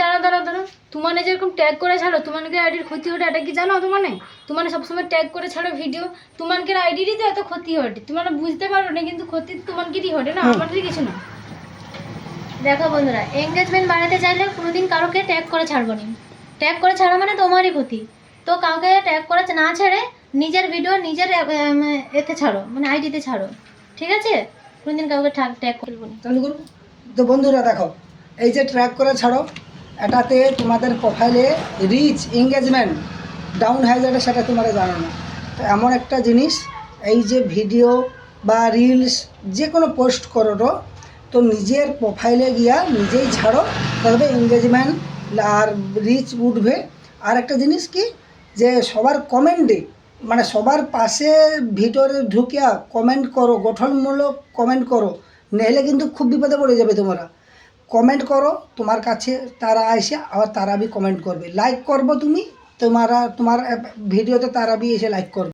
দাঁড়া দাঁড়া দাঁড়া, তোমার যেরকম ট্যাগ করে ছাড়ো, তোমাকে আইডির ক্ষতি হটে, এটা কি জানো? তোমার সবসময় ট্যাগ করে ছাড়ো ভিডিও, তোমাকে আইডিরই তো এত ক্ষতি হটে, তোমার বুঝতে পারো না, কিন্তু ক্ষতি তোমাকেরই হটে না, আমাদের কিছু না। দেখো বন্ধুরা, এঙ্গেজমেন্ট বাড়াতে চাইলে কোনোদিন কারোকে ট্যাগ করে ছাড়বো না। ট্যাগ করে ছাড়া মানে তোমারই ক্ষতি। তো কাউকে ট্যাগ করে না ছেড়ে নিজের ভিডিও নিজের এতে ছাড়ো, মানে আইডিতে ছাড়ো, ঠিক আছে? কোনোদিন কাউকে ট্যাগ করবো না। তো বন্ধুরা দেখো, এই যে ট্র্যাক করে ছাড়ো, এটাতে তোমাদের প্রোফাইলে রিচ এঙ্গেজমেন্ট ডাউন হয়ে যাবে, সেটা তোমরা জানো না। তো এমন একটা জিনিস, এই যে ভিডিও বা রিলস যে কোনো পোস্ট করো তো নিজের প্রোফাইলে গিয়া নিজেই ছাড়ো, তবে এঙ্গেজমেন্ট আর রিচ উঠবে। আর একটা জিনিস কি, যে সবার কমেন্টে, মানে সবার পাশে ভিতরে ঢুকিয়া কমেন্ট করো, গঠনমূলক কমেন্ট করো, নাহলে কিন্তু খুব বিপদে পড়ে যাবে। তোমরা কমেন্ট করো, তোমার কাছে তারা এসে আবার তারা বি কমেন্ট করবে, লাইক করবো তুমি, তোমার ভিডিওতে তারা বি এসে লাইক করবে।